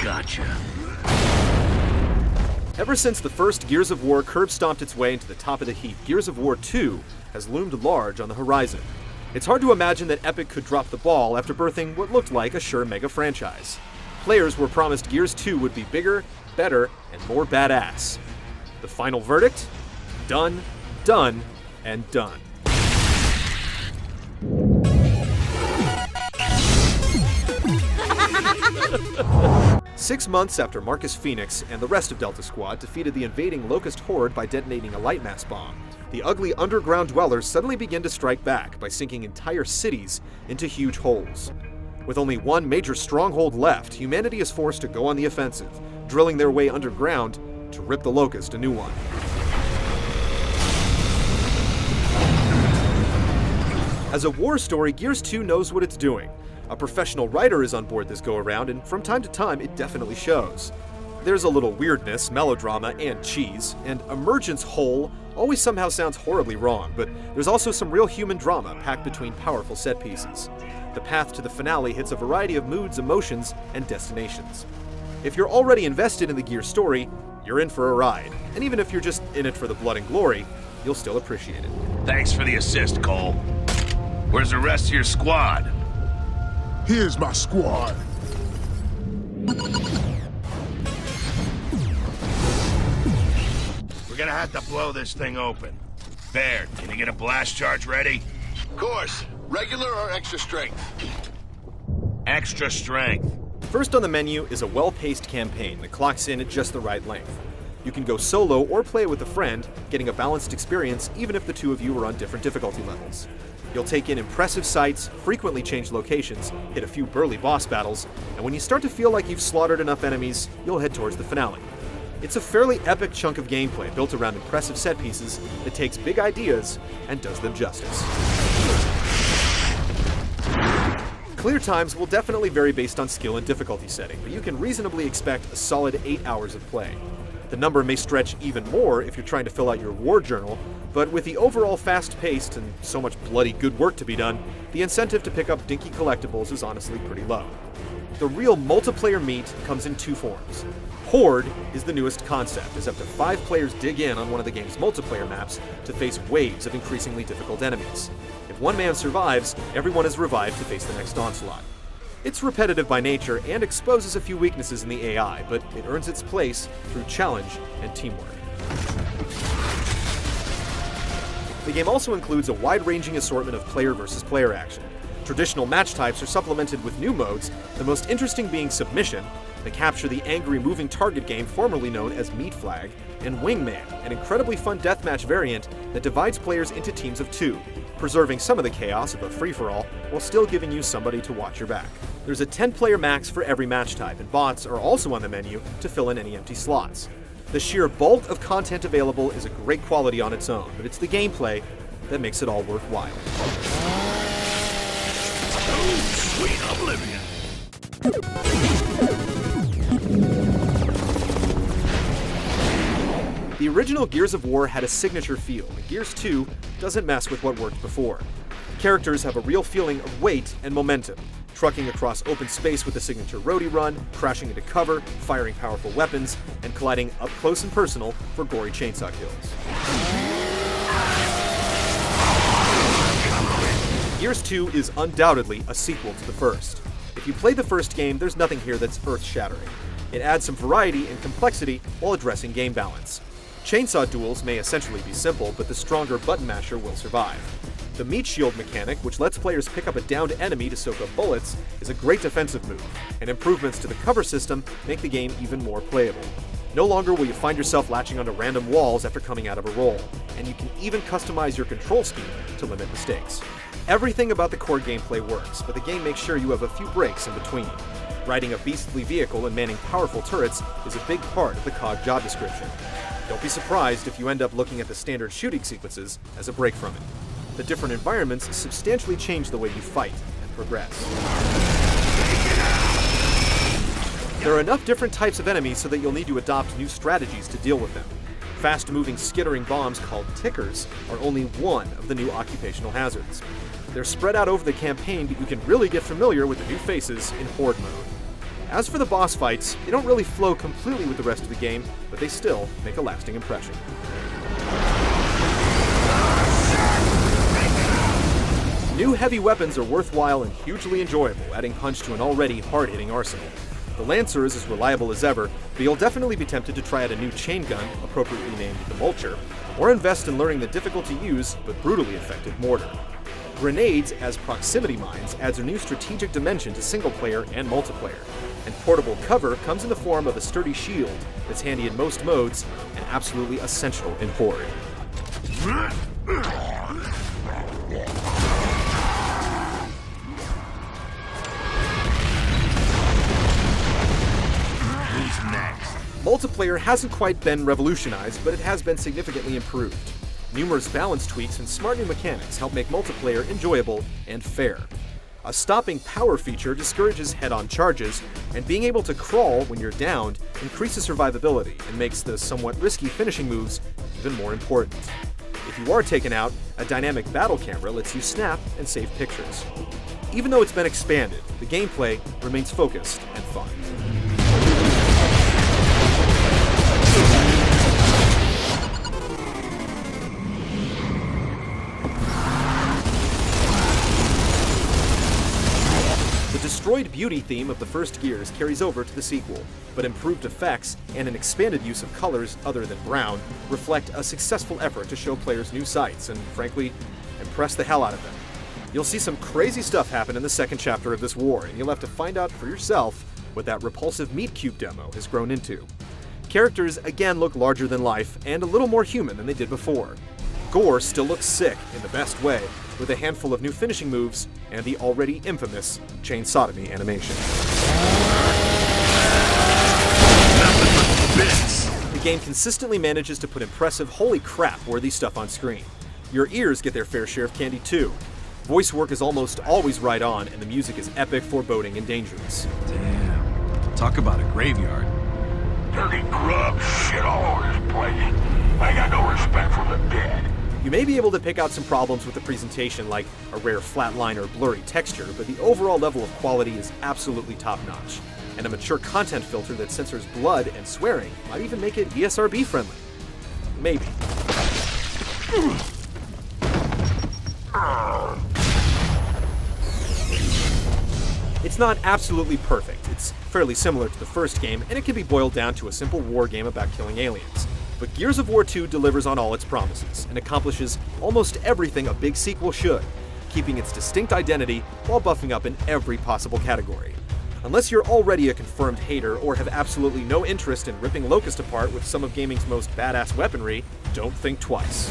Gotcha. Ever since the first Gears of War curb-stomped its way into the top of the heap, Gears of War 2 has loomed large on the horizon. It's hard to imagine that Epic could drop the ball after birthing what looked like a sure mega franchise. Players were promised Gears 2 would be bigger, better, and more badass. The final verdict? Done, done, and done. Six months after Marcus Phoenix and the rest of Delta Squad defeated the invading Locust Horde by detonating a light mass bomb, the ugly underground dwellers suddenly begin to strike back by sinking entire cities into huge holes. With only one major stronghold left, humanity is forced to go on the offensive, drilling their way underground to rip the Locust a new one. As a war story, Gears 2 knows what it's doing. A professional writer is on board this go-around, and from time to time, it definitely shows. There's a little weirdness, melodrama, and cheese, and Emergence whole always somehow sounds horribly wrong, but there's also some real human drama packed between powerful set pieces. The path to the finale hits a variety of moods, emotions, and destinations. If you're already invested in the Gears story, you're in for a ride, and even if you're just in it for the blood and glory, you'll still appreciate it. Thanks for the assist, Cole. Where's the rest of your squad? Here's my squad. We're gonna have to blow this thing open. Baird, can you get a blast charge ready? Of course. Regular or extra strength? Extra strength. First on the menu is a well-paced campaign that clocks in at just the right length. You can go solo or play with a friend, getting a balanced experience even if the two of you are on different difficulty levels. You'll take in impressive sights, frequently change locations, hit a few burly boss battles, and when you start to feel like you've slaughtered enough enemies, you'll head towards the finale. It's a fairly epic chunk of gameplay built around impressive set pieces that takes big ideas and does them justice. Clear times will definitely vary based on skill and difficulty setting, but you can reasonably expect a solid 8 hours of play. The number may stretch even more if you're trying to fill out your war journal, but with the overall fast-paced and so much bloody good work to be done, the incentive to pick up dinky collectibles is honestly pretty low. The real multiplayer meat comes in two forms. Horde is the newest concept, as up to 5 players dig in on one of the game's multiplayer maps to face waves of increasingly difficult enemies. If one man survives, everyone is revived to face the next onslaught. It's repetitive by nature and exposes a few weaknesses in the AI, but it earns its place through challenge and teamwork. The game also includes a wide-ranging assortment of player versus player action. Traditional match types are supplemented with new modes, the most interesting being Submission, the capture the angry moving target game formerly known as Meat Flag, and Wingman, an incredibly fun deathmatch variant that divides players into teams of 2, preserving some of the chaos of a free-for-all while still giving you somebody to watch your back. There's a 10-player max for every match type, and bots are also on the menu to fill in any empty slots. The sheer bulk of content available is a great quality on its own, but it's the gameplay that makes it all worthwhile. Oh, sweet oblivion. The original Gears of War had a signature feel, and Gears 2 doesn't mess with what worked before. Characters have a real feeling of weight and momentum, trucking across open space with the signature roadie run, crashing into cover, firing powerful weapons, and colliding up close and personal for gory chainsaw kills. Gears 2 is undoubtedly a sequel to the first. If you play the first game, there's nothing here that's earth-shattering. It adds some variety and complexity while addressing game balance. Chainsaw duels may essentially be simple, but the stronger button masher will survive. The meat shield mechanic, which lets players pick up a downed enemy to soak up bullets, is a great defensive move, and improvements to the cover system make the game even more playable. No longer will you find yourself latching onto random walls after coming out of a roll, and you can even customize your control scheme to limit mistakes. Everything about the core gameplay works, but the game makes sure you have a few breaks in between. Riding a beastly vehicle and manning powerful turrets is a big part of the COG job description. Don't be surprised if you end up looking at the standard shooting sequences as a break from it. The different environments substantially change the way you fight and progress. There are enough different types of enemies so that you'll need to adopt new strategies to deal with them. Fast-moving, skittering bombs called tickers are only one of the new occupational hazards. They're spread out over the campaign, but you can really get familiar with the new faces in Horde mode. As for the boss fights, they don't really flow completely with the rest of the game, but they still make a lasting impression. New heavy weapons are worthwhile and hugely enjoyable, adding punch to an already hard-hitting arsenal. The Lancer is as reliable as ever, but you'll definitely be tempted to try out a new chain gun, appropriately named the Vulture, or invest in learning the difficult-to-use but brutally effective Mortar. Grenades as proximity mines adds a new strategic dimension to single-player and multiplayer, and portable cover comes in the form of a sturdy shield that's handy in most modes and absolutely essential in Horde. Who's next? Multiplayer hasn't quite been revolutionized, but it has been significantly improved. Numerous balance tweaks and smart new mechanics help make multiplayer enjoyable and fair. A stopping power feature discourages head-on charges, and being able to crawl when you're downed increases survivability and makes the somewhat risky finishing moves even more important. If you are taken out, a dynamic battle camera lets you snap and save pictures. Even though it's been expanded, the gameplay remains focused and fun. The destroyed beauty theme of the first Gears carries over to the sequel, but improved effects and an expanded use of colors other than brown reflect a successful effort to show players new sights and, frankly, impress the hell out of them. You'll see some crazy stuff happen in the second chapter of this war, and you'll have to find out for yourself what that repulsive meat cube demo has grown into. Characters again look larger than life and a little more human than they did before. Gore still looks sick in the best way, with a handful of new finishing moves and the already infamous chain sodomy animation. The game consistently manages to put impressive holy crap worthy stuff on screen. Your ears get their fair share of candy too. Voice work is almost always right on, and the music is epic, foreboding, and dangerous. Damn. Talk about a graveyard. Dirty grub shit all over this place. I got no respect for the dead. You may be able to pick out some problems with the presentation, like a rare flatline or blurry texture, but the overall level of quality is absolutely top-notch. And a mature content filter that censors blood and swearing might even make it ESRB friendly. Maybe. It's not absolutely perfect. It's fairly similar to the first game, and it can be boiled down to a simple war game about killing aliens. But Gears of War 2 delivers on all its promises and accomplishes almost everything a big sequel should, keeping its distinct identity while buffing up in every possible category. Unless you're already a confirmed hater or have absolutely no interest in ripping Locust apart with some of gaming's most badass weaponry, don't think twice.